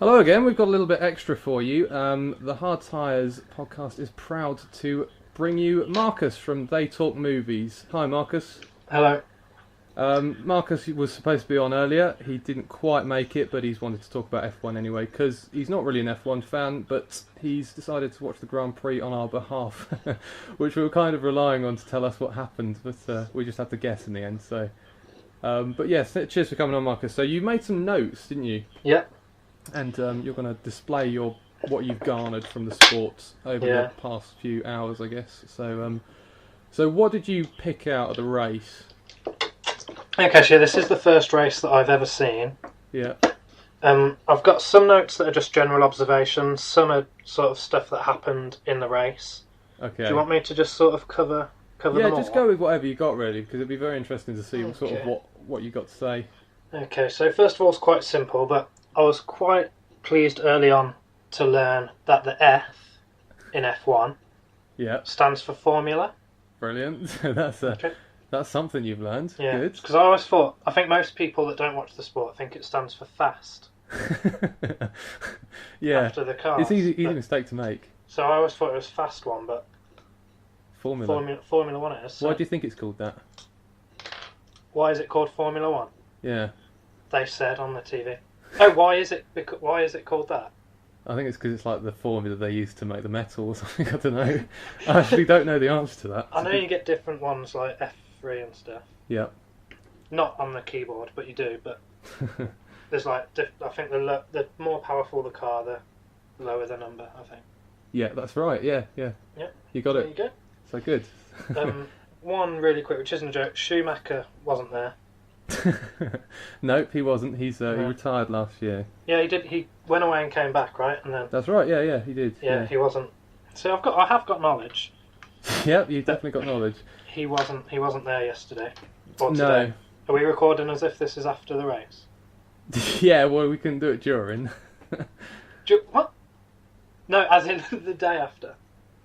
Hello again. We've got a little bit extra for you. The Hard Tyres podcast is proud to bring you Marcus from TheyTalkMovies. Hi, Marcus. Hello. Marcus was supposed to be on earlier. He didn't quite make it, but he's wanted to talk about F1 anyway, because he's not really an F1 fan, but he's decided to watch the Grand Prix on our behalf, which we were kind of relying on to tell us what happened, but we just had to guess in the end. So, but yes, cheers for coming on, Marcus. So you made some notes, didn't you? Yeah. And you're going to display what you've garnered from the sports over the past few hours, I guess. So what did you pick out of the race? Okay, so this is the first race that I've ever seen. Yeah. I've got some notes that are just general observations. Some are sort of stuff that happened in the race. Okay. Do you want me to just sort of cover them all? Yeah, just go with whatever you got, really, because it'd be very interesting to see sort of what you got to say. Okay, so first of all, it's quite simple, but I was quite pleased early on to learn that the F in F1 stands for formula. Brilliant. That's something you've learned. Yeah, Good. because I think most people that don't watch the sport think it stands for fast. Yeah. After the cars. It's easy mistake to make. So I always thought it was fast one, but Formula 1 it is. So why do you think it's called that? why is it called Formula 1? Yeah. They said on the TV. Oh, why is it called that? I think it's because it's like the formula they use to make the metal or something. I don't know. I actually don't know the answer to that. I know you get different ones like F3 and stuff. Yeah. Not on the keyboard, but you do. But there's like I think the more powerful the car, the lower the number. I think. Yeah, that's right. Yeah. You got it. There you So good. One really quick, which isn't a joke. Schumacher wasn't there. Nope, he wasn't. He retired last year. Yeah, he did. He went away and came back, right? And then. That's right. Yeah, he did. Yeah, he wasn't. So I have got knowledge. Yep, you've definitely got knowledge. He wasn't there yesterday. Or today. No. Are we recording as if this is after the race? Yeah, well, we can do it during. What? No, as in the day after.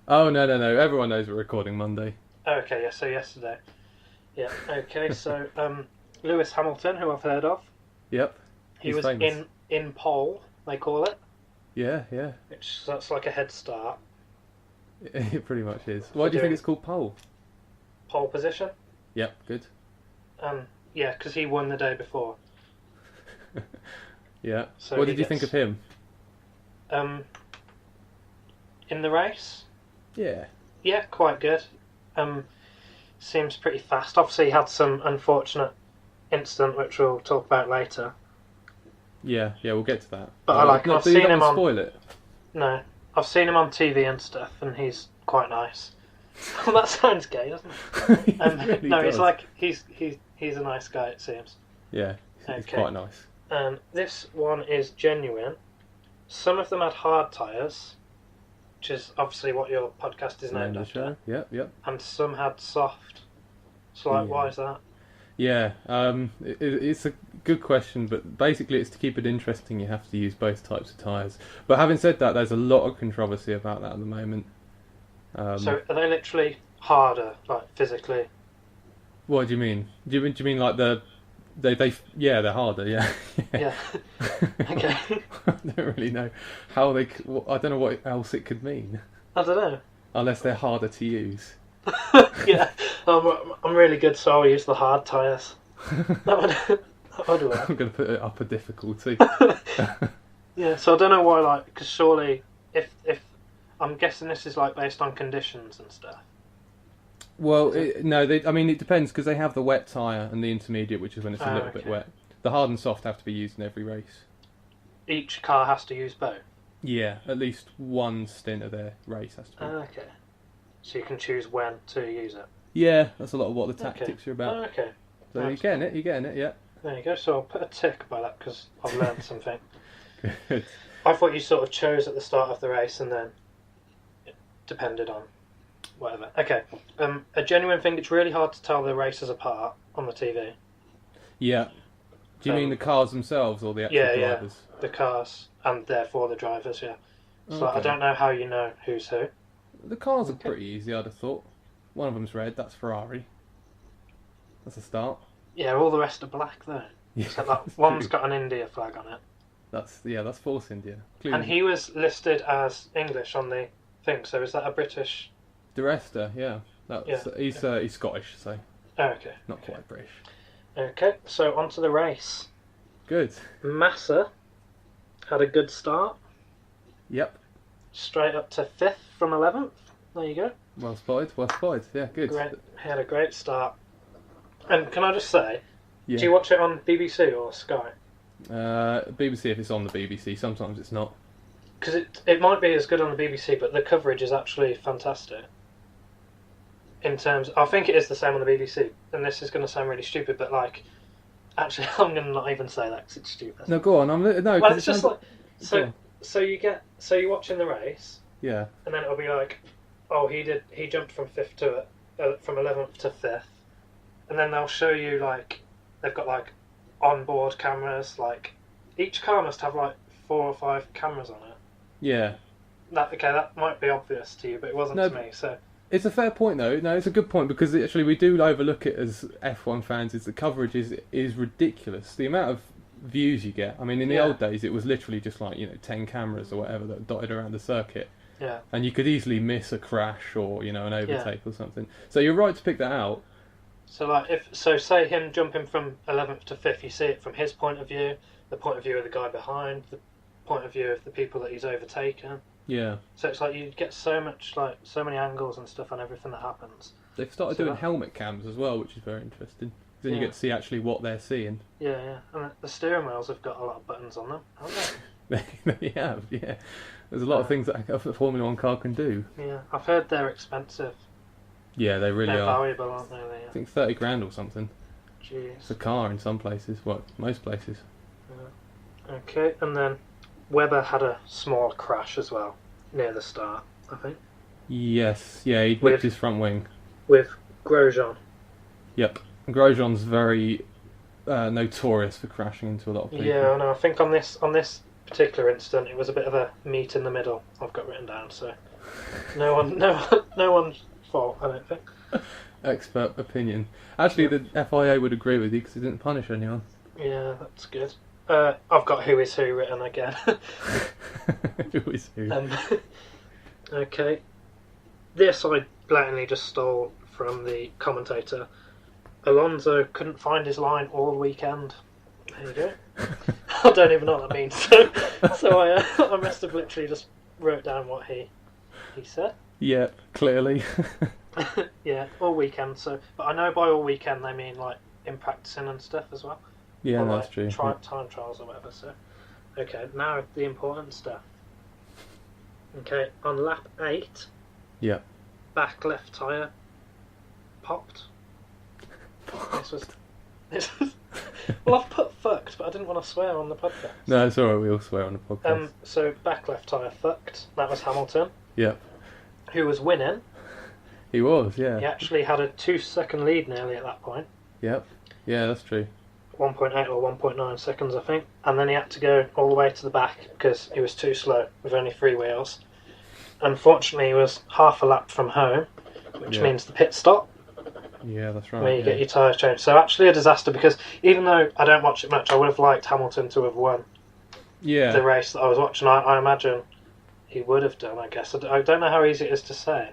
Oh no! Everyone knows we're recording Monday. Okay, yeah. So yesterday. Yeah. Okay. So Lewis Hamilton, who I've heard of. Yep. He was famous. in pole, they call it. Yeah. That's like a head start. It pretty much is. Why do you think it's called pole? Pole position. Yep. Good. Yeah, because he won the day before. Yeah. So what did you think of him? In the race. Yeah. Yeah, quite good. Seems pretty fast. Obviously, he had some unfortunate incident, which we'll talk about later. Yeah, we'll get to that. But I've seen him on. Spoil it. No, I've seen him on TV and stuff, and he's quite nice. Well, that sounds gay, doesn't it? Really no, does. he's a nice guy. It seems. Yeah, he's quite nice. This one is genuine. Some of them had hard tyres, which is obviously what your podcast is named after. Yep. And some had soft. So, why is that? Yeah, it's a good question, but basically it's to keep it interesting you have to use both types of tyres. But having said that, there's a lot of controversy about that at the moment. So are they literally harder, like physically? What do you mean? Do you mean like they're harder, yeah. Yeah. Okay. I don't really know how I don't know what else it could mean. I don't know. Unless they're harder to use. Yeah, I'm really good, so I'll use the hard tyres. That would work. I'm going to put it up a difficulty. Yeah, so I don't know why, because surely, if I'm guessing this is based on conditions and stuff. Well, it depends, because they have the wet tyre and the intermediate, which is when it's a little bit wet. The hard and soft have to be used in every race. Each car has to use both? Yeah, at least one stint of their race has to be. Okay. So you can choose when to use it? Yeah, that's a lot of what the tactics are about. Okay. So you're getting it, yeah. There you go, so I'll put a tick by that, because I've learned something. Good. I thought you sort of chose at the start of the race and then it depended on whatever. Okay. A genuine thing, it's really hard to tell the racers apart on the TV. Yeah. Do you mean the cars themselves or the actual drivers? Yeah, the cars and therefore the drivers, yeah. So Okay. I don't know how you know who's who. The cars are pretty easy, I'd have thought. One of them's red, that's Ferrari. That's a start. Yeah, all the rest are black though. Yeah, Except that one's got an India flag on it. That's Force India. And he was listed as English on the thing. So is that a British? Di Resta, yeah. He's Scottish, so Oh, okay. not quite British. Okay, so on to the race. Good. Massa had a good start. Yep. Straight up to 5th from 11th. There you go. Well spotted. Yeah, good. He had a great start. And can I just say, Yeah. do you watch it on BBC or Sky? BBC if it's on the BBC. Sometimes it's not. Because it might be as good on the BBC, but the coverage is actually fantastic. In terms, I think it is the same on the BBC, and this is going to sound really stupid, but like, actually, I'm going to not even say that because it's stupid. No, go on. No. Well, it's just like so you're watching the race, yeah, and then it'll be like, oh, he jumped from 5th to from 11th to 5th, and then they'll show you like they've got like onboard cameras, like each car must have like 4 or 5 cameras on it. Yeah. That might be obvious to you, but it wasn't to me. So it's a fair point, though. No, it's a good point because actually we do overlook it as F1 fans. Is the coverage is ridiculous. The amount of views you get. I mean, in the old days, it was literally just like 10 cameras or whatever that dotted around the circuit. Yeah. And you could easily miss a crash or an overtake or something. So you're right to pick that out. So like say him jumping from 11th to 5th, you see it from his point of view, the point of view of the guy behind, the point of view of the people that he's overtaken. Yeah. So it's like you get so many angles and stuff on everything that happens. They've started doing helmet cams as well, which is very interesting. Then you get to see actually what they're seeing. Yeah. And the steering wheels have got a lot of buttons on them, haven't they? They have, yeah. There's a lot of things that a Formula 1 car can do. Yeah, I've heard they're expensive. Yeah, they really they're are. Valuable, aren't they? I think 30 grand or something. Jeez. It's a car in some places. Well, most places. Yeah. Okay, and then Webber had a small crash as well near the start, I think. Yes, yeah, he whipped his front wing. With Grosjean. Yep. Grosjean's very notorious for crashing into a lot of people. Yeah, I know. I think on this particular incident, it was a bit of a meet in the middle. I've got written down, so no one's fault, I don't think. Expert opinion. Actually, the FIA would agree with you because it didn't punish anyone. Yeah, that's good. I've got who is who written again. Who is who? Okay. This I blatantly just stole from the commentator. Alonso couldn't find his line all weekend. There you go. I don't even know what that means. So I must have literally just wrote down what he said. Yeah, clearly. Yeah, all weekend. But I know by all weekend they mean like in practicing and stuff as well. Yeah, or that's like true. Time trials or whatever. So, okay, now the important stuff. Okay, on lap 8. Yeah. Back left tyre popped. This was. Well, I've put fucked, but I didn't want to swear on the podcast. No, it's alright. We all swear on the podcast. So back left tyre fucked. That was Hamilton. Yep. Who was winning. He was, yeah. He actually had a 2-second lead nearly at that point. Yep. Yeah, that's true. 1.8 or 1.9 seconds, I think. And then he had to go all the way to the back because he was too slow with only 3 wheels. Unfortunately, he was half a lap from home, which means the pit stop. Yeah, that's right. Where you get your tyres changed. So actually a disaster because even though I don't watch it much, I would have liked Hamilton to have won the race that I was watching. I imagine he would have done, I guess. I don't know how easy it is to say.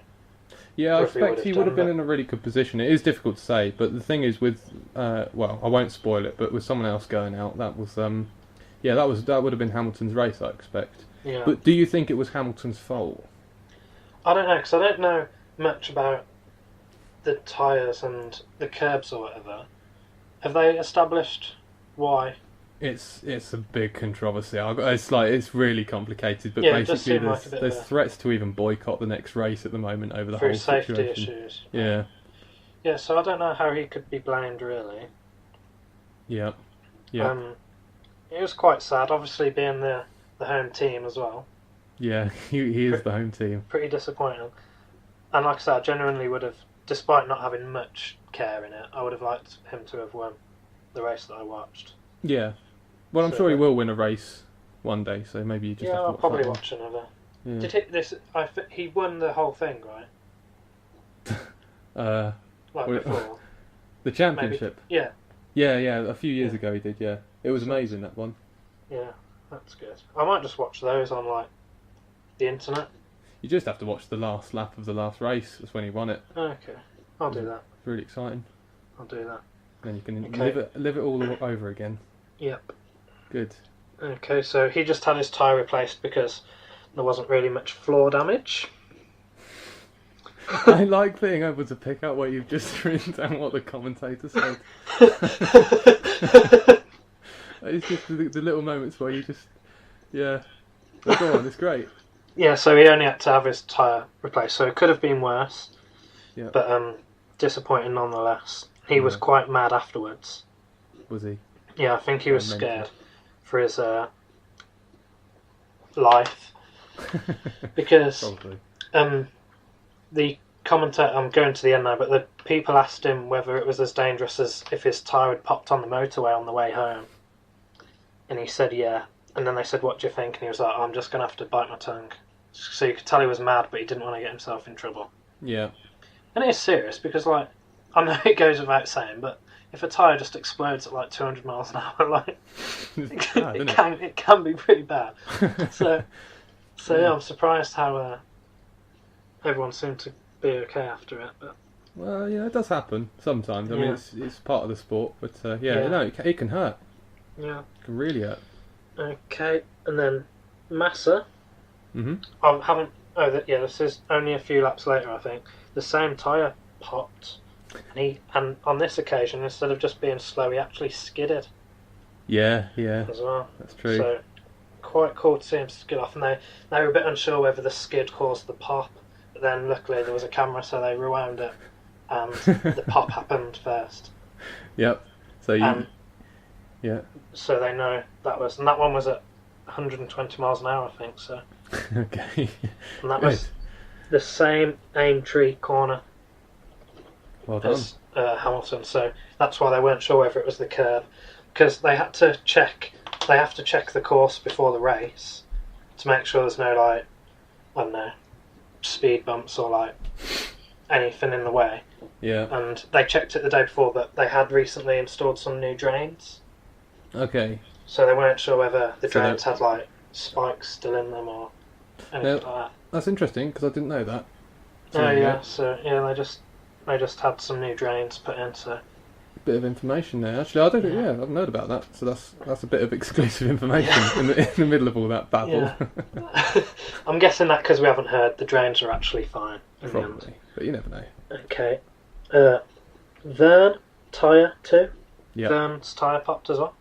Yeah, I expect he would have been in a really good position. It is difficult to say, but the thing is with, well, I won't spoil it, but with someone else going out, that was, that would have been Hamilton's race, I expect. Yeah. But do you think it was Hamilton's fault? I don't know, because I don't know much about the tyres and the curbs or whatever. Have they established why? It's a big controversy. It's really complicated, but yeah, basically there's threats to even boycott the next race at the moment over the whole whole safety situation. issues. Yeah. Yeah, so I don't know how he could be blamed really. Yeah. Yeah. It was quite sad, obviously being the home team as well. Yeah, he is the home team. Pretty disappointing. And like I said, I genuinely would have, despite not having much care in it, I would have liked him to have won the race that I watched. Yeah. Well, I'm sure he will win a race one day, so maybe you just have to I'll probably watch another. Yeah. Did he won the whole thing, right? Before. The championship? Maybe, yeah. Yeah, a few years ago he did, yeah. It was amazing, that one. Yeah. That's good. I might just watch those on like the internet. You just have to watch the last lap of the last race. That's when he won it. Okay, I'll do that. Really exciting. I'll do that. Then you can Okay. live it all over again. Yep. Good. Okay, so he just had his tyre replaced because there wasn't really much floor damage. I like being able to pick up what you've just written down what the commentator said. It's just the little moments where you just, yeah. Oh, go on, it's great. Yeah, so he only had to have his tyre replaced, so it could have been worse. Yeah. But disappointing nonetheless. He was quite mad afterwards. Was he? Yeah, I think he was scared for his life. Because Probably. the commentator, I'm going to the end now, but the people asked him whether it was as dangerous as if his tyre had popped on the motorway on the way home. And he said, yeah. And then they said, what do you think? And he was like, I'm just going to have to bite my tongue. So you could tell he was mad, but he didn't want to get himself in trouble. Yeah. And it is serious, because, like, I know it goes without saying, but if a tyre just explodes at, like, 200 miles an hour, like, it can be pretty bad. So yeah, I'm surprised how everyone seemed to be okay after it. But Well, yeah, it does happen sometimes. I mean, it's part of the sport, but no, it can hurt. Yeah. It can really hurt. Okay, and then Massa. Mm-hmm. I haven't. This is only a few laps later, I think. The same tyre popped, and on this occasion, instead of just being slow, he actually skidded. Yeah, as well. That's true. So quite cool to see him skid off, and they were a bit unsure whether the skid caused the pop. But then luckily there was a camera, so they rewound it, and the pop happened first. Yep. So yeah. So they know that one was at 120 miles an hour, I think. So. Okay. And that was the same Aintree corner Well done. as Hamilton, so that's why they weren't sure whether it was the curve, because they have to check the course before the race to make sure there's no, like, I don't know, speed bumps or like anything in the way. Yeah. And they checked it the day before, but they had recently installed some new drains, Okay. so they weren't sure whether the drains had like spikes still in them or anything like that. That's interesting because I didn't know that. So they just had some new drains put in. So bit of information there. Actually, I don't think. Yeah, I've known about that. So that's a bit of exclusive information in the middle of all that babble. Yeah. I'm guessing that because we haven't heard, the drains are actually fine. Probably, but you never know. Okay. Vern tyre 2. Yeah. Vern's tyre popped as well.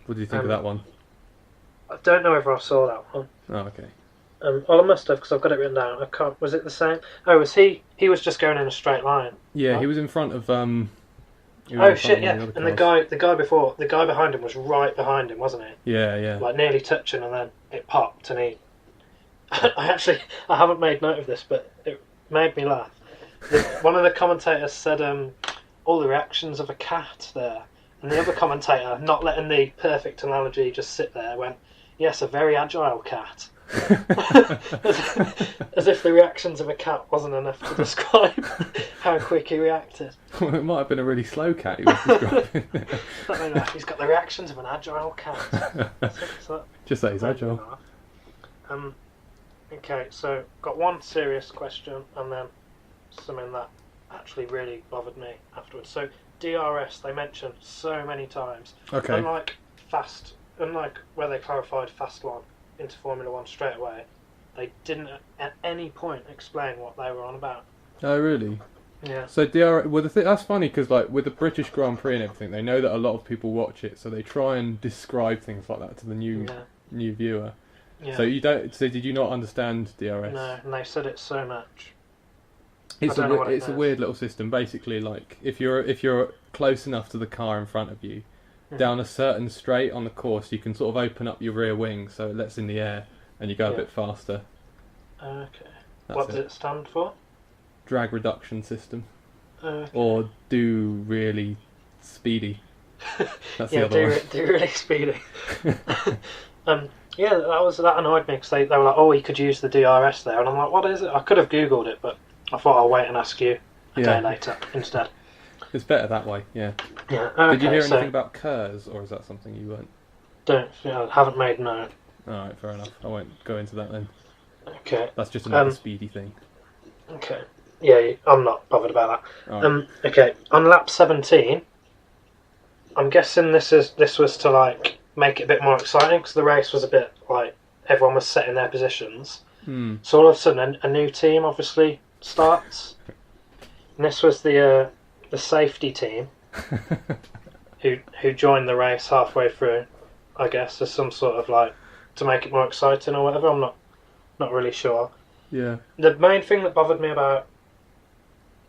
What do you think of that one? I don't know whether I saw that one. Oh, okay. Well, I must have, because I've got it written down. I can't. Was it the same? Oh, was he? He was just going in a straight line. Yeah, right? He was in front of Oh shit! Yeah, and the guy behind him was right behind him, wasn't he? Yeah. Like nearly touching, and then it popped, and he. I haven't made note of this, but it made me laugh. One of the commentators said, all the reactions of a cat there, and the other commentator, not letting the perfect analogy just sit there, went, "Yes, a very agile cat." as if the reactions of a cat wasn't enough to describe how quick he reacted. Well, it might have been a really slow cat he was describing. He's got the reactions of an agile cat. Just say he's agile. Okay, so got one serious question and then something that actually really bothered me afterwards. So DRS, they mentioned so many times. Okay. Unlike where they clarified Fast One into Formula One straight away, they didn't at any point explain what they were on about. Oh, really? Yeah. So DRS, well, that's funny because, like, with the British Grand Prix and everything, they know that a lot of people watch it, so they try and describe things like that to the new viewer. Yeah. So did you not understand DRS? No, and they said it so much. It's a weird little system. Basically, like if you're close enough to the car in front of you, down a certain straight on the course, you can sort of open up your rear wing so it lets in the air, and you go a bit faster. Okay. What does it stand for? Drag reduction system. Okay. Or do really speedy. That's the other one. Do really speedy. That annoyed me because they were like, oh, you could use the DRS there, and I'm like, what is it? I could have googled it, but I thought I'll wait and ask you a day later instead. It's better that way, yeah. Yeah. Okay, Did you hear anything about KERS, or is that something you weren't? I haven't made note. Alright, fair enough. I won't go into that then. Okay. That's just another speedy thing. Okay. Yeah, I'm not bothered about that. Right. Okay, on lap 17, I'm guessing this was to like make it a bit more exciting because the race was a bit like everyone was set in their positions. So all of a sudden, a new team obviously starts, and this was the safety team who joined the race halfway through. I guess as some sort of like to make it more exciting or whatever. I'm not really sure. Yeah. The main thing that bothered me about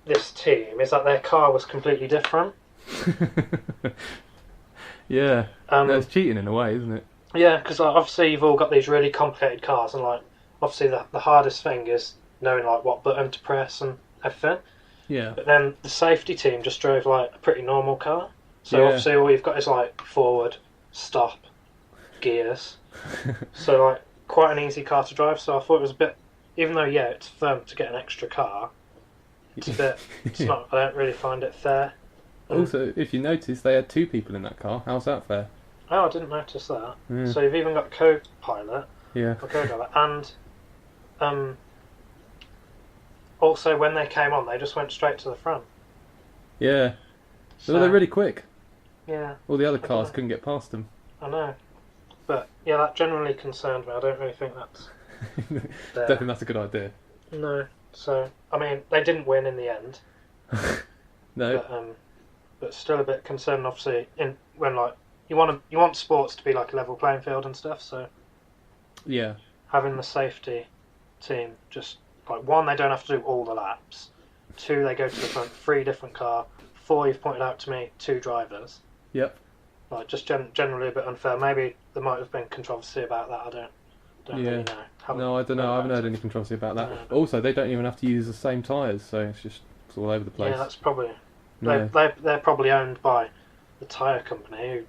this team is that their car was completely different. Yeah. That's cheating in a way, isn't it? Yeah, because like, obviously you've all got these really complicated cars, and like obviously the hardest thing is knowing like what button to press and everything. Yeah. But then the safety team just drove like a pretty normal car. So obviously all you've got is like forward, stop, gears. So like quite an easy car to drive. So I thought it was a bit, even though it's firm to get an extra car. It's a bit. It's not. I don't really find it fair. Also, if you notice, they had 2 people in that car. How's that fair? Oh, I didn't notice that. Yeah. So you've even got co-pilot, Yeah. or co-driver, and also when they came on, they just went straight to the front. Yeah. So, Well, they're really quick. Yeah. All the other cars couldn't get past them. I know, but yeah, that generally concerned me. I don't really think that's. Don't think that's a good idea. No. So I mean, they didn't win in the end. No. But still a bit concerned, obviously, when like you want sports to be like a level playing field and stuff. So Yeah. having the safety team just like 1, they don't have to do all the laps. 2, they go to the front. 3, different car. 4, you've pointed out to me, 2 drivers. Yep. Like just generally a bit unfair. Maybe there might have been controversy about that. I don't really know. No, I don't know. I haven't heard any controversy about that. No. Also, they don't even have to use the same tyres, so it's all over the place. Yeah, that's probably. Yeah. They're probably owned by the tyre company who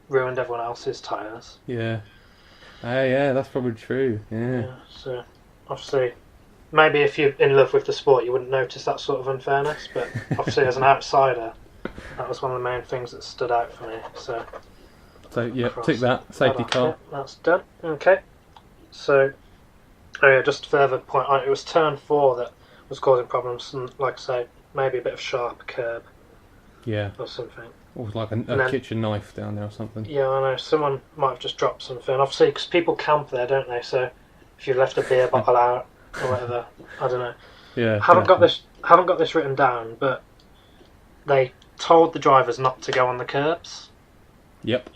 ruined everyone else's tyres. Yeah. Yeah, that's probably true. Yeah. So obviously, maybe if you're in love with the sport, you wouldn't notice that sort of unfairness. But obviously, as an outsider, that was one of the main things that stood out for me. So Yeah, tick that safety car. Yeah, that's done. Okay. So, just to further point out, it was turn 4 that was causing problems, and like I say, maybe a bit of sharp curb. Yeah. Or something. Or like a kitchen knife down there or something. Yeah, I know. Someone might have just dropped something. Obviously, because people camp there, don't they? So if you've left a beer bottle out or whatever, I don't know. Yeah. Haven't got this written down, but they told the drivers not to go on the curbs. Yep.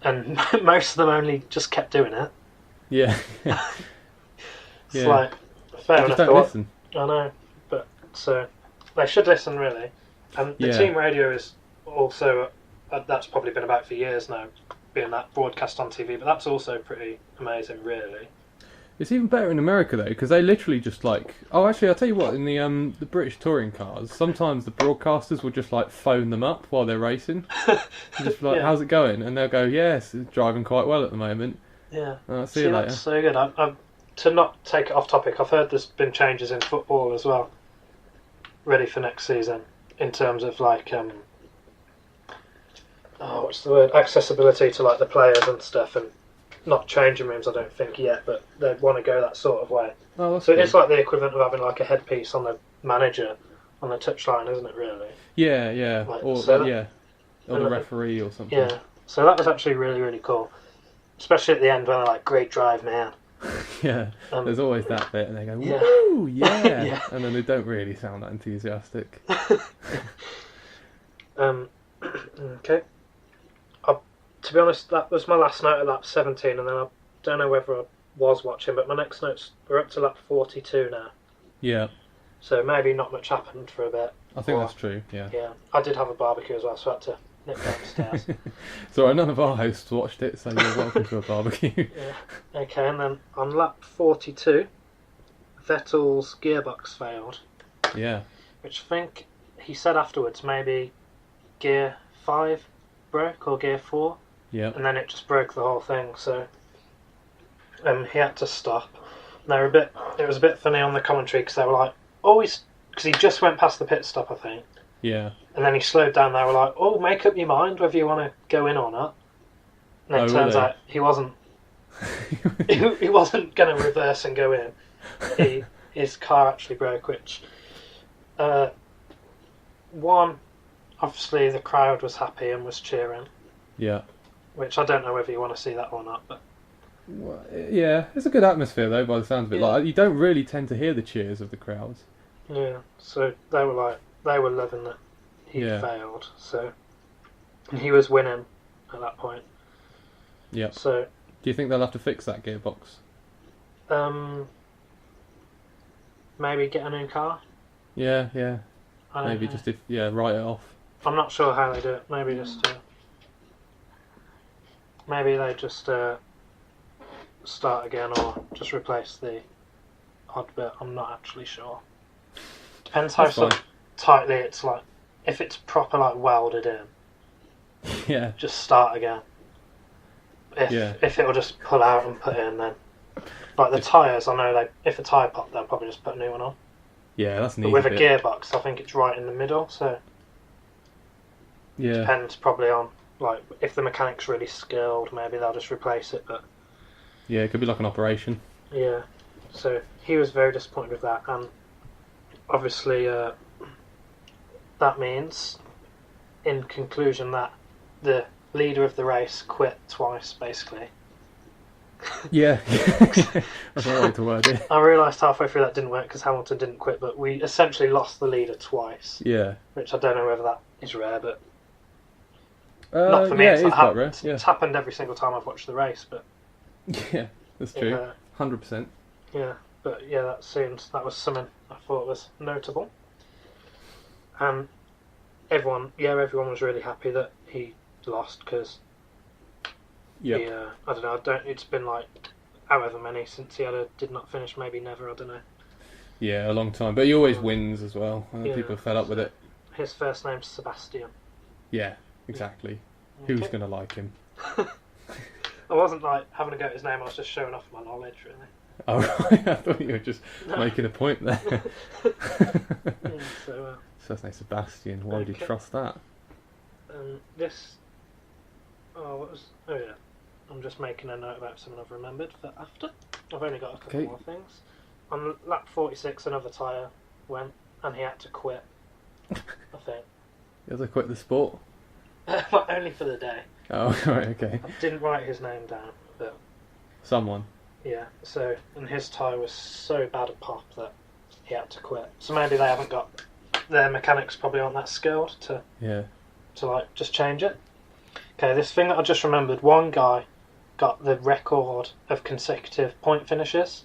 And most of them only just kept doing it. Yeah. It's like fair enough. Don't listen. I know, but so they should listen really. And the team radio is also that's probably been about for years now, being that broadcast on TV. But that's also pretty amazing, really. It's even better in America though, because they literally just like. Oh, actually, I'll tell you what. In the British touring cars, sometimes the broadcasters will just like phone them up while they're racing. Just like, how's it going? And they'll go, yes, it's driving quite well at the moment. Yeah. See you later. That's so good. To not take it off topic, I've heard there's been changes in football as well, ready for next season, in terms of like what's the word? Accessibility to like the players and stuff, and not changing rooms. I don't think yet, but they want to go that sort of way. Oh, that's so cool. It's like the equivalent of having like a headpiece on the manager on the touchline, isn't it? Really? Yeah. Like, Or the referee or something. Yeah. So that was actually really, really cool, especially at the end when they're like, "Great drive, man." Yeah, there's always that bit, and they go, Yeah. "Woo, yeah. Yeah. And then they don't really sound that enthusiastic. Okay. To be honest, that was my last note at lap 17, and then I don't know whether I was watching, but my next notes we're up to lap 42 now. Yeah, So maybe not much happened for a bit. I think that's true. Yeah. Yeah, I did have a barbecue as well, so I had to nip downstairs. So none of our hosts watched it, so you're welcome to a barbecue. Yeah. Okay, and then on lap 42, Vettel's gearbox failed. Yeah. Which I think he said afterwards maybe gear 5 broke or gear 4. Yeah. And then it just broke the whole thing, so he had to stop. And it was a bit funny on the commentary because they were like, because he just went past the pit stop, I think. Yeah. And then he slowed down. They were like, "Oh, make up your mind whether you want to go in or not." And it turns out he wasn't. he wasn't going to reverse and go in. His car actually broke, which one, obviously the crowd was happy and was cheering. Yeah. Which I don't know whether you want to see that or not, but well, yeah, it's a good atmosphere though, by the sounds of it. Like you don't really tend to hear the cheers of the crowds. Yeah, so they were loving that he failed. So, and he was winning at that point. Yeah. So, do you think they'll have to fix that gearbox? Maybe get a new car. Yeah. Maybe just write it off. I'm not sure how they do it. Maybe they just start again, or just replace the odd bit. I'm not actually sure. Depends how sort of tightly it's like. If it's proper like welded in, yeah, just start again. If it'll just pull out and put in, then like the tyres, I know if a tyre popped, they'll probably just put a new one on. Yeah, that's neat. But with a gearbox, I think it's right in the middle, so depends probably on like if the mechanic's really skilled, maybe they'll just replace it. But yeah, it could be like an operation. Yeah, so he was very disappointed with that, and obviously that means, in conclusion, that the leader of the race quit twice, basically. Yeah, that's one way to word it. I realised halfway through that didn't work because Hamilton didn't quit, but we essentially lost the leader twice. Yeah. Which I don't know whether that is rare, but not for me. Yeah, it is quite rare. Yeah. It's happened every single time I've watched the race, but yeah, that's true. 100%. Yeah, but yeah, that was something I thought was notable. Everyone was really happy that he lost because I don't know. It's been like however many since he did not finish. Maybe never. I don't know. Yeah, a long time. But he always wins as well. People are fed up with it. His first name's Sebastian. Yeah, exactly. Okay. Who's going to like him? I wasn't like having a go at his name. I was just showing off my knowledge, really. Oh right, I thought you were just making a point there. First name Sebastian. Why would you trust that? I'm just making a note about something I've remembered for after. I've only got a couple more things. On lap 46, another tyre went, and he had to quit. I think. He had to quit the sport? Only for the day. Oh, right, okay. I didn't write his name down, but someone. Yeah. So, and his tyre was so bad a pop that he had to quit. So maybe they haven't got their mechanics probably aren't that skilled to like just change it. Okay, this thing that I just remembered, one guy got the record of consecutive point finishes.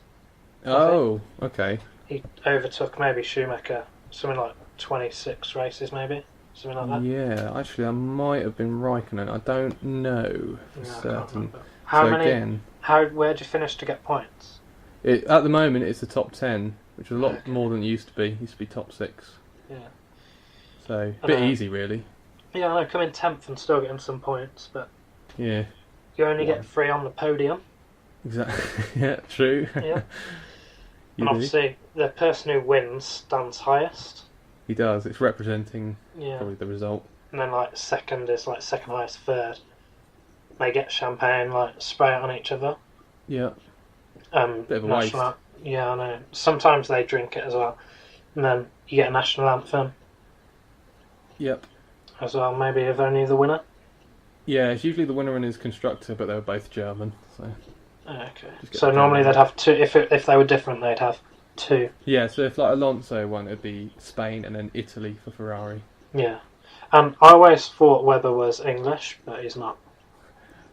Oh, okay. He overtook maybe Schumacher, something like 26 races maybe, something like that. Yeah, actually that might have been Raikkonen, I don't know for certain. Where'd you finish to get points? At the moment it's the top 10, which is a lot more than it used to be. It used to be top 6. Yeah. So, a bit easy really. Yeah, I know, come in 10th and still getting some points, but yeah, you only get 3 on the podium. Exactly. Yeah, true. Yeah. And obviously, the person who wins stands highest. He does. It's representing probably the result. And then, like, second is like second highest, third. They get champagne, like spray it on each other. Yeah. Bit of a waste. Yeah, I know. Sometimes they drink it as well, and then you get a national anthem. Yep. As well, maybe of only the winner. Yeah, it's usually the winner and his constructor, but they were both German, so. Okay. So normally they'd have 2. If they were different, they'd have 2. Yeah. So if like Alonso won, it'd be Spain and then Italy for Ferrari. Yeah. And I always thought Webber was English, but he's not.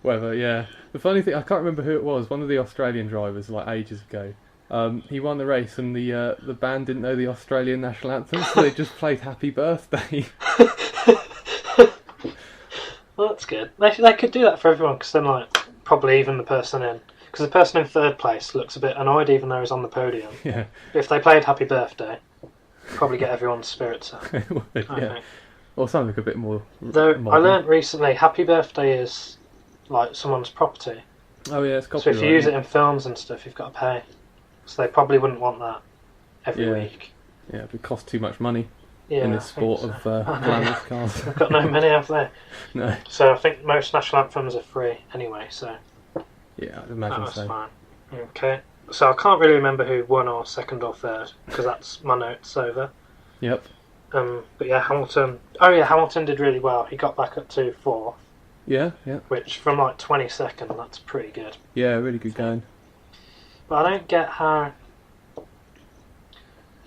Webber, yeah. The funny thing, I can't remember who it was. One of the Australian drivers, like ages ago. He won the race, and the band didn't know the Australian national anthem, so they just played "Happy Birthday." Well, that's good. They could do that for everyone, because then like probably even the person in, because the person in third place looks a bit annoyed even though he's on the podium. Yeah. But if they played "Happy Birthday," probably get everyone's spirits up. It would, yeah. Or something a bit more. Though modern. I learnt recently, "Happy Birthday" is like someone's property. Oh yeah, it's copyright. So if you use it in films and stuff, you've got to pay. So they probably wouldn't want that every week. Yeah, it would cost too much money. Yeah, in this sport so. of glamorous cars. I've got no money, have they? No. So I think most national anthems are free anyway, so Yeah, I'd imagine that was so. fine. Okay. So I can't really remember who won or second or third, because that's my notes over. Yep. But yeah, Hamilton... Oh yeah, Hamilton did really well. He got back up to 4th. Yeah. Which, from like 22nd, that's pretty good. Yeah, really good going. But I don't get how...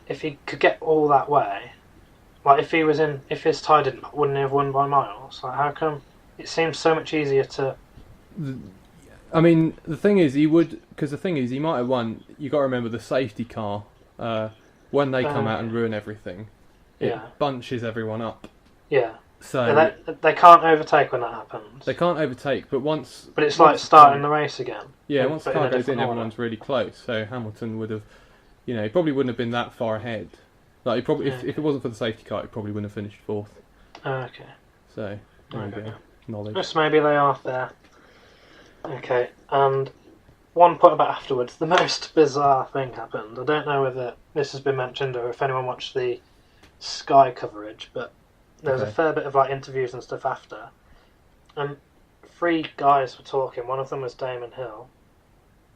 If he could get all that way... Like, if his tyre wouldn't he have won by miles? Like, how come... It seems so much easier to... I mean, the thing is, he might have won. You got to remember the safety car. When they come out and ruin everything, it bunches everyone up. Yeah. So and they can't overtake when that happens. They can't overtake, but once. But it's like starting the race again. Yeah, once the car goes in, everyone's really close. So Hamilton would have, he probably wouldn't have been that far ahead. Like, he probably, if it wasn't for the safety car, he probably wouldn't have finished 4th. Okay. So there you go. Knowledge. Just maybe they are fair. Okay, and one point about afterwards, the most bizarre thing happened. I don't know whether this has been mentioned or if anyone watched the Sky coverage, but there was a fair bit of like interviews and stuff after. And 3 guys were talking. One of them was Damon Hill,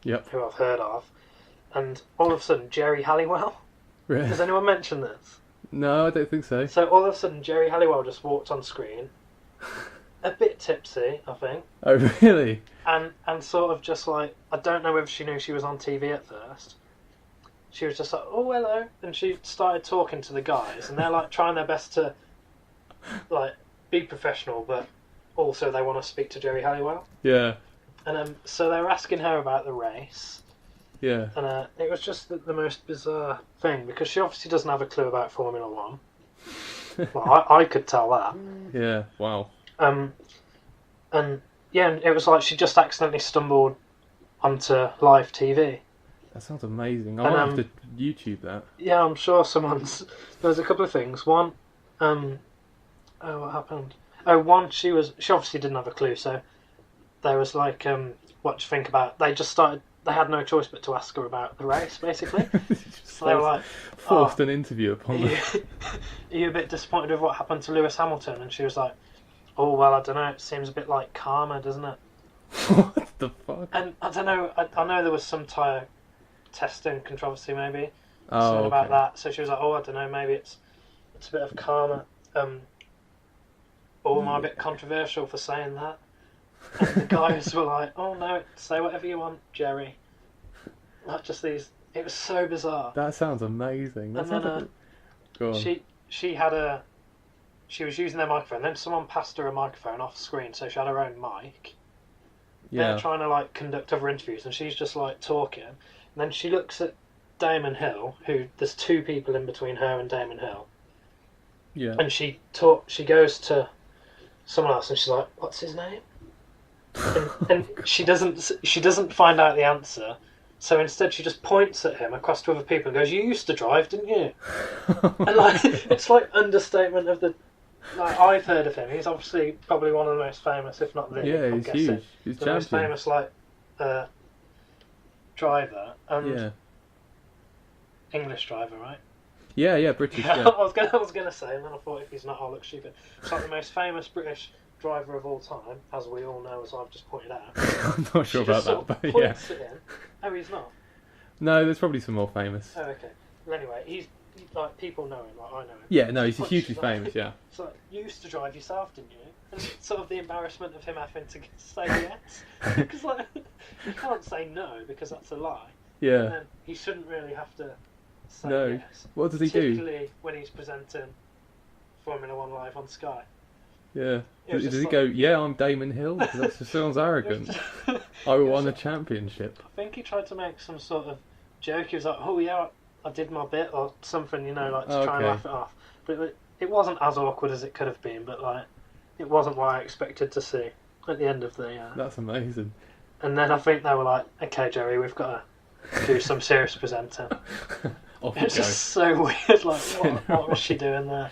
who I've heard of, and all of a sudden Jerry Halliwell. Really? Has anyone mentioned this? No, I don't think so. So all of a sudden Jerry Halliwell just walked on screen. A bit tipsy, I think. Oh, really? And sort of just like, I don't know whether she knew she was on TV at first. She was just like, oh, hello. And she started talking to the guys, and they're like trying their best to like be professional, but also they want to speak to Jerry Halliwell. Yeah. And so they were asking her about the race. Yeah. And it was just the most bizarre thing, because she obviously doesn't have a clue about Formula 1. Well, I could tell that. Yeah, wow. And yeah, it was like she just accidentally stumbled onto live TV. That sounds amazing. I might have to YouTube that. Yeah, I'm sure someone's... There was a couple of things. One, what happened? Oh, one, she obviously didn't have a clue, so there was like, what do you think about... They had no choice but to ask her about the race, basically. So they were like... Forced an interview upon them. Are you a bit disappointed with what happened to Lewis Hamilton? And she was like, oh, well, I don't know, it seems a bit like karma, doesn't it? What the fuck? And I don't know, I know there was some tyre testing controversy, maybe. Oh, about that. So she was like, oh, I don't know, maybe it's a bit of karma. Or am I a bit controversial for saying that? And the guys were like, oh no, say whatever you want, Jerry. Like, just these... It was so bizarre. That sounds amazing. That and then she was using their microphone. Then someone passed her a microphone off screen, so she had her own mic. Yeah. They're trying to like conduct other interviews, and she's just like talking. And then she looks at Damon Hill, who there's 2 people in between her and Damon Hill. Yeah. And she goes to someone else, and she's like, "What's his name?" and she doesn't find out the answer. So instead, she just points at him across to other people and goes, "You used to drive, didn't you?" And like, it's like understatement of the. Like, I've heard of him. He's obviously probably one of the most famous, if not the. Yeah, he's huge. He's the most famous driver. And English driver, right? Yeah, British. Yeah. I was gonna say, and then I thought, if he's not, I'll look stupid. It's like the most famous British driver of all time, as we all know, as I've just pointed out. I'm not sure about that, but yeah. Points it in. Oh, he's not? No, there's probably some more famous. Oh, okay. Well, anyway, he's like, people know him, like I know him. Yeah, no, he's hugely famous, yeah. It's like, you used to drive yourself, didn't you? And it's sort of the embarrassment of him having to say yes. Because like, you can't say no, because that's a lie. Yeah. And then he shouldn't really have to say yes. What does he do? Particularly when he's presenting Formula 1 live on Sky. Yeah. Does he go, yeah, I'm Damon Hill? Because that just sounds arrogant. I won a championship. I think he tried to make some sort of joke. He was like, oh yeah, I did my bit, or something, you know, like to try and laugh it off. But it wasn't as awkward as it could have been, but like, it wasn't what I expected to see at the end of the... That's amazing. And then I think they were like, okay, Jerry, we've got to do some serious presenting. It's just so weird, like, what was she doing there?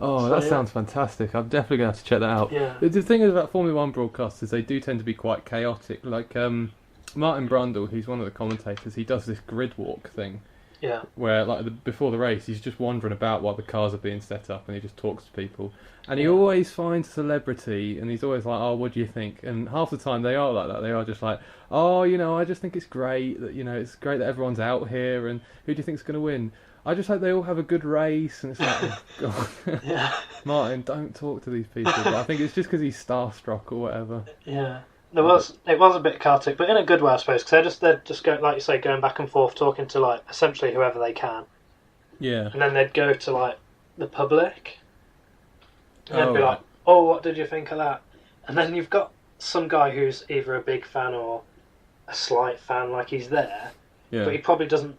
Oh, that sounds fantastic. I'm definitely going to have to check that out. Yeah. The thing is about Formula 1 broadcasts is they do tend to be quite chaotic. Like Martin Brundle, who's one of the commentators, he does this grid walk thing. Yeah. Where before the race, he's just wandering about while the cars are being set up, and he just talks to people. And he always finds a celebrity, and he's always like, "Oh, what do you think?" And half the time they are like that. They are just like, "Oh, I just think it's great that it's great that everyone's out here, and who do you think's going to win? I just hope they all have a good race." And it's like, oh, God. Yeah. Martin, don't talk to these people. But I think it's just because he's starstruck or whatever. Yeah. It was a bit chaotic, but in a good way, I suppose, because they'd just go, like you say, going back and forth, talking to like essentially whoever they can. Yeah. And then they'd go to like the public, and they'd be right. like, "Oh, what did you think of that?" And then you've got some guy who's either a big fan or a slight fan, like he's there, but he probably doesn't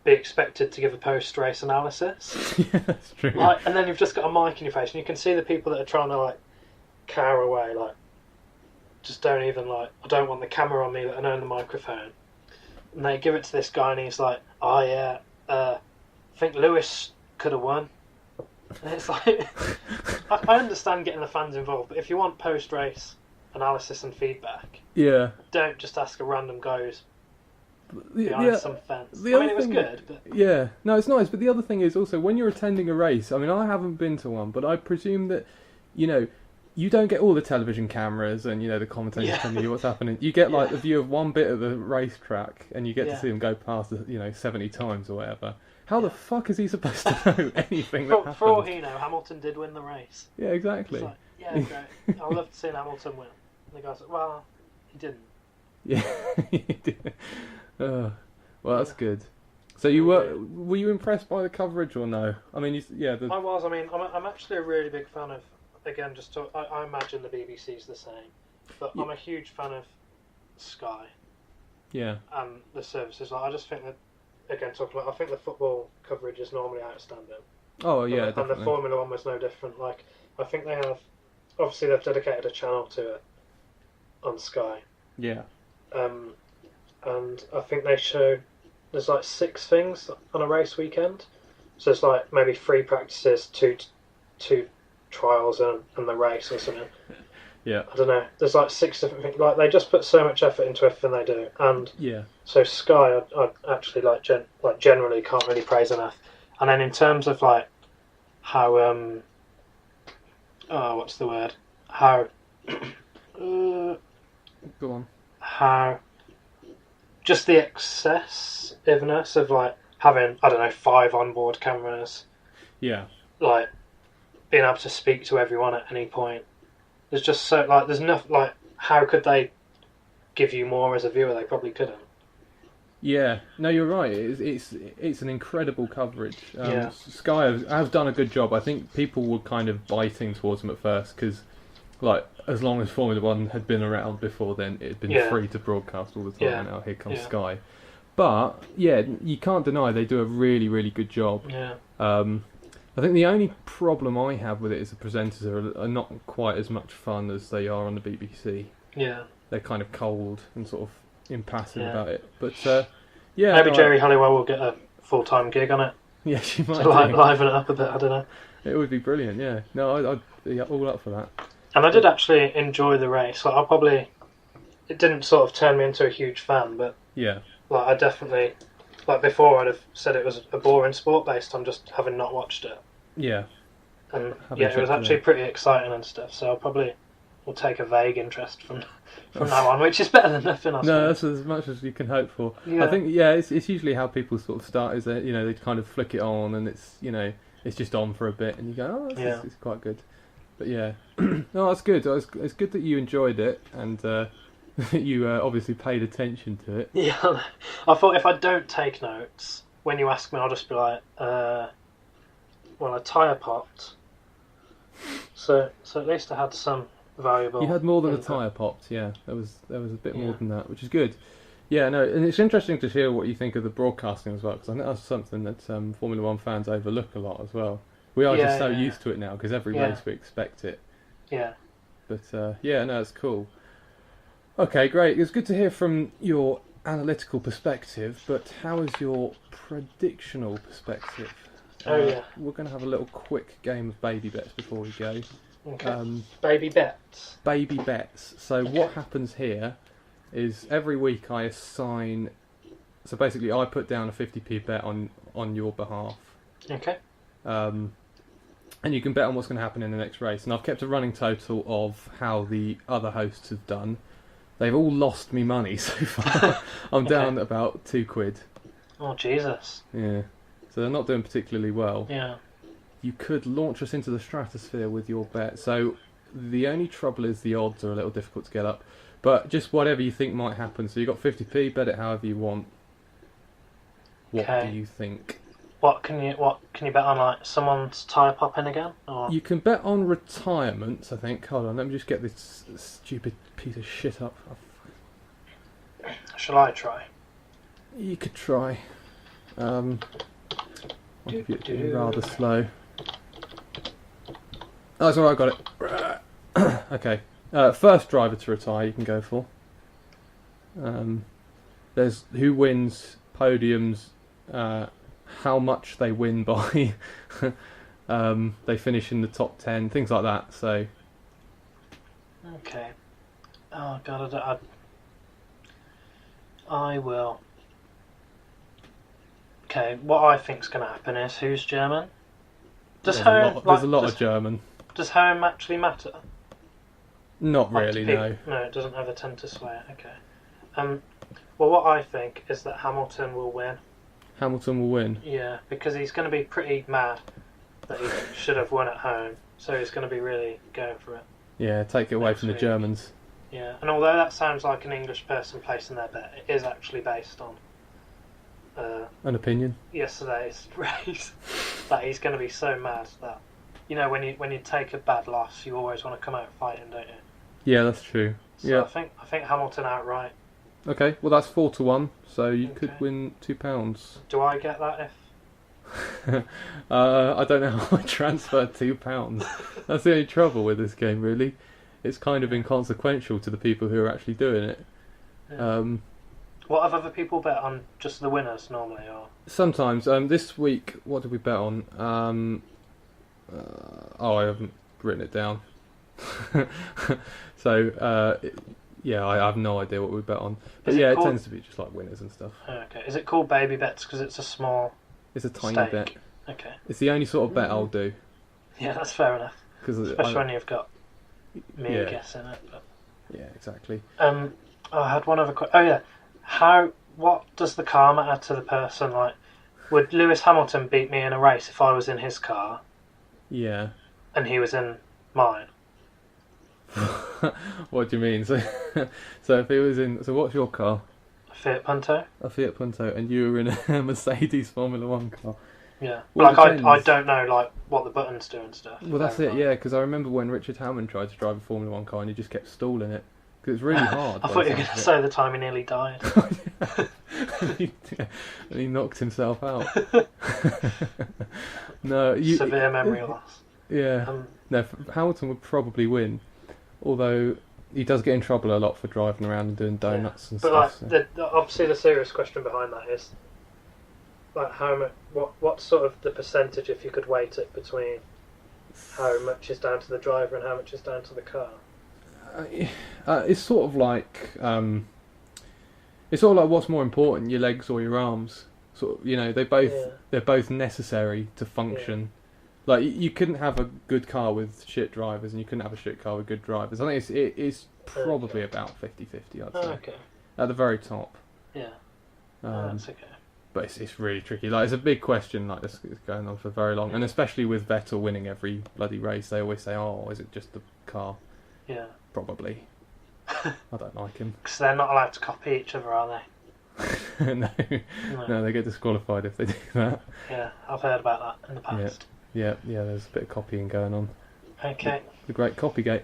be expected to give a post-race analysis. Yeah, that's true. Like, and then you've just got a mic in your face, and you can see the people that are trying to like cower away, like. Just don't even I don't want the camera on me, let alone the microphone. And they give it to this guy and he's like, "Oh yeah, I think Lewis could have won." And it's like, I understand getting the fans involved, but if you want post-race analysis and feedback, don't just ask a random guy who's behind some fence. I mean, it was good, but... Yeah, no, it's nice, but the other thing is also, when you're attending a race, I mean, I haven't been to one, but I presume that, you don't get all the television cameras and the commentators telling you what's happening. You get the view of one bit of the racetrack, and you get to see them go past 70 times or whatever. How the fuck is he supposed to know anything that happens? For all he know, Hamilton did win the race. Yeah, exactly. It's like, yeah, great. I'd love to see Hamilton win. And the guy's like, "Well, he didn't." Yeah, he did. Well, that's good. So were you impressed by the coverage or no? I mean, I was. I mean, I'm actually a really big fan of. Again, I imagine the BBC's the same, but I'm a huge fan of Sky. Yeah. And the services. I just think that, again, I think the football coverage is normally outstanding. Oh yeah, and definitely. the Formula One was no different. I think they have, obviously they've dedicated a channel to it on Sky. Yeah. And I think they show there's 6 things on a race weekend. So it's maybe 3 practices, two trials and the race or something. Yeah. I don't know. There's 6 different things. They just put so much effort into everything they do. And so Sky, I actually generally can't really praise enough. And then in terms of how what's the word? How go on. How just the excessiveness of having 5 onboard cameras. Yeah. Being able to speak to everyone at any point. There's just so there's nothing how could they give you more as a viewer? They probably couldn't. Yeah, no, you're right. It's an incredible coverage. Sky have done a good job. I think people were kind of biting towards them at first because, as long as Formula One had been around before then, it had been free to broadcast all the time. And now here comes Sky. But you can't deny they do a really, really good job. Yeah. I think the only problem I have with it is the presenters are not quite as much fun as they are on the BBC. Yeah. They're kind of cold and sort of impassive about it. But maybe Jerry Halliwell will get a full-time gig on it. Yeah, she might. To liven it up a bit. I don't know. It would be brilliant. Yeah. No, I'd be all up for that. And I did actually enjoy the race. It didn't sort of turn me into a huge fan, but I definitely. Before, I'd have said it was a boring sport based on just having not watched it. Yeah. And it was actually pretty exciting and stuff. So I probably will take a vague interest from now on, which is better than nothing. I suppose. No, that's as much as you can hope for. Yeah. I think it's usually how people sort of start. Is that they kind of flick it on and it's just on for a bit and you go, oh, it's quite good. But yeah, no, that's good. It's good that you enjoyed it and. You obviously paid attention to it. Yeah, I thought if I don't take notes, when you ask me, I'll just be like, a tyre popped. So at least I had some valuable... You had more than a tyre popped, yeah. There was a bit more than that, which is good. Yeah, no, and it's interesting to hear what you think of the broadcasting as well, because I think that's something that Formula One fans overlook a lot as well. We are just so used to it now, because every race we expect it. Yeah. But, no, it's cool. Okay, great. It's good to hear from your analytical perspective, but how is your predictional perspective? We're going to have a little quick game of baby bets before we go. Okay. Baby bets? Baby bets. So what happens here is every week I assign So basically, I put down a 50p bet on your behalf. Okay. And you can bet on what's going to happen in the next race. And I've kept a running total of how the other hosts have done. They've all lost me money so far. I'm down about £2. Oh, Jesus. Yeah. So they're not doing particularly well. Yeah. You could launch us into the stratosphere with your bet. So the only trouble is the odds are a little difficult to get up. But just whatever you think might happen. So you've got 50p, bet it however you want. What do you think? What can you bet on, like someone's tyre popping again? Or? You can bet on retirements, I think. Hold on, let me just get this stupid piece of shit up. Shall I try? You could try. My computer's being rather slow. Oh, it's alright, got it. Okay. First driver to retire you can go for. There's who wins, podiums, how much they win by, they finish in the top 10, things like that. So. Okay. Oh God, I will. Okay, what I think's going to happen is who's German? There's a lot of German. Does home actually matter? Not really, no. No, it doesn't ever tend to sway. Okay. Well, what I think is that Hamilton will win. Hamilton will win? Yeah, because he's going to be pretty mad that he should have won at home. So he's going to be really going for it. Yeah, take it away from the Germans. Yeah, and although that sounds like an English person placing their bet, it is actually based on an opinion. Yesterday's race. That he's going to be so mad that, you know, when you take a bad loss, you always want to come out fighting, don't you? Yeah, that's true. So yeah, I think Hamilton outright. Okay, well that's 4-1, so you could win £2. Do I get that if? I don't know how I transferred £2. That's the only trouble with this game, really. It's kind of inconsequential to the people who are actually doing it. Yeah. What have other people bet on? Just the winners normally, or? Sometimes. This week, what did we bet on? I haven't written it down. So, yeah, I have no idea what we bet on. But yeah, it tends to be just like winners and stuff. Okay. Is it called baby bets because it's a small? It's a tiny stake? bet. Okay. It's the only sort of bet I'll do. Yeah, that's fair enough. Especially when you've got me guessing it. But. Yeah, exactly. I had one other question. Oh yeah, what does the car matter to the person? Like, would Lewis Hamilton beat me in a race if I was in his car? Yeah. And he was in mine. What do you mean? So if he was in, so what's your car? A Fiat Punto. A Fiat Punto, and you were in a Mercedes Formula 1 car. Yeah, well, like I don't know like what the buttons do and stuff. Well, that's it. Yeah, because I remember when Richard Hammond tried to drive a Formula 1 car and he just kept stalling it because it's really hard. I thought you were going to say the time he nearly died. And he knocked himself out. No, severe memory loss. Yeah, no, Hamilton would probably win, although he does get in trouble a lot for driving around and doing donuts and stuff. But obviously the serious question behind that is, like, how much? What sort of the percentage, if you could weight it, between how much is down to the driver and how much is down to the car? It's sort of like what's more important, your legs or your arms. Sort of, you know, they're both necessary to function. Yeah. Like, you couldn't have a good car with shit drivers, and you couldn't have a shit car with good drivers. I think it's probably about 50-50, I'd say. Okay. At the very top. Yeah. That's okay. But it's really tricky. Like, it's a big question. Like, this is going on for very long, and especially with Vettel winning every bloody race, they always say, "Oh, is it just the car?" Yeah. Probably. I don't like him. Because they're not allowed to copy each other, are they? No, they get disqualified if they do that. Yeah, I've heard about that in the past. Yeah, there's a bit of copying going on. Okay. The great copygate.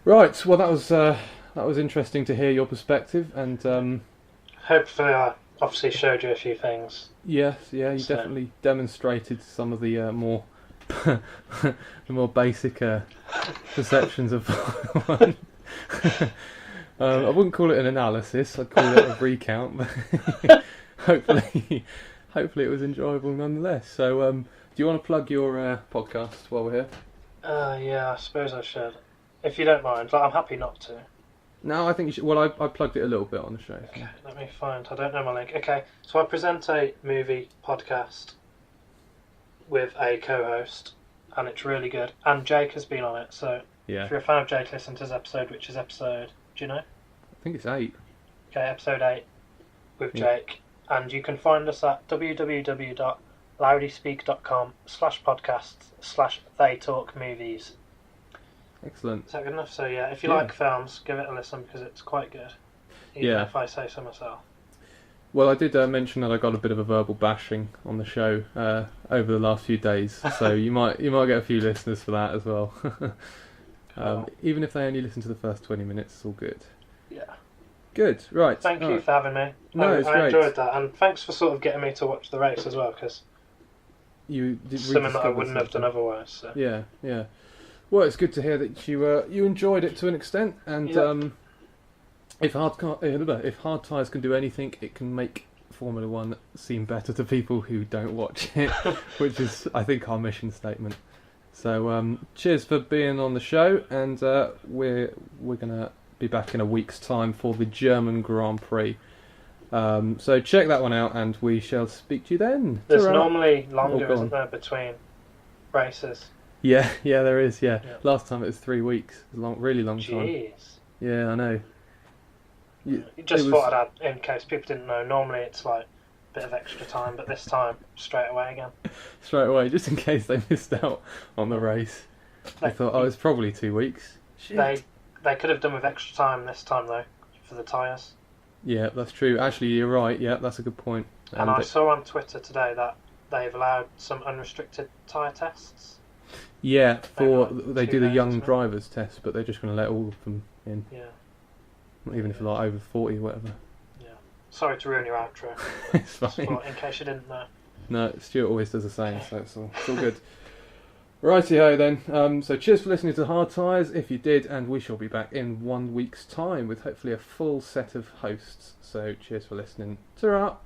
Right, well that was interesting to hear your perspective, and hopefully I obviously showed you a few things. Yes, yeah, you definitely demonstrated some of the more the more basic perceptions of one. I wouldn't call it an analysis, I'd call it a recount, but hopefully it was enjoyable nonetheless. So do you want to plug your podcast while we're here? Yeah, I suppose I should. If you don't mind, I'm happy not to. No, I think you should. Well, I plugged it a little bit on the show. So. Okay, let me find. I don't know my link. Okay, so I present a movie podcast with a co-host, and it's really good. And Jake has been on it, so Yeah. if you're a fan of Jake, listen to his episode, which is episode. Do you know? I think it's 8. Okay, episode 8 with Jake, and you can find us at www.loudyspeak.com/podcasts/TheyTalkMovies. Excellent. Is that good enough? So yeah, if you like films, give it a listen because it's quite good. Even if I say so myself. Well, I did mention that I got a bit of a verbal bashing on the show over the last few days, so you might get a few listeners for that as well. Even if they only listen to the first 20 minutes, it's all good. Yeah. Good, right. Thank you for having me. No, it's great. I enjoyed that, and thanks for sort of getting me to watch the race as well, because something that I wouldn't have done otherwise. So. Yeah. Well, it's good to hear that you enjoyed it to an extent, and if HardTyres can do anything, it can make Formula 1 seem better to people who don't watch it, which is, I think, our mission statement. So, cheers for being on the show, and we're gonna be back in a week's time for the German Grand Prix. So check that one out, and we shall speak to you then. There's normally longer, isn't there, between races? Yeah, there is. Yeah. Last time it was 3 weeks. Really long time. Jeez. Yeah, I know. Thought I'd add, in case people didn't know, normally it's like a bit of extra time, but this time straight away again. Straight away, just in case they missed out on the race. I thought, it's probably 2 weeks. Shit. They could have done with extra time this time though, for the tyres. Yeah, that's true. Actually, you're right. Yeah, that's a good point. And I saw on Twitter today that they've allowed some unrestricted tyre tests. Yeah, they do the young drivers test, but they're just going to let all of them in. Yeah. Even if they're like over 40 or whatever. Yeah. Sorry to ruin your outro. It's fine. In case you didn't know. No, Stuart always does the same, so it's all good. Righty-ho then. So cheers for listening to Hard Tyres, if you did, and we shall be back in 1 week's time with hopefully a full set of hosts. So cheers for listening. Ta-ra!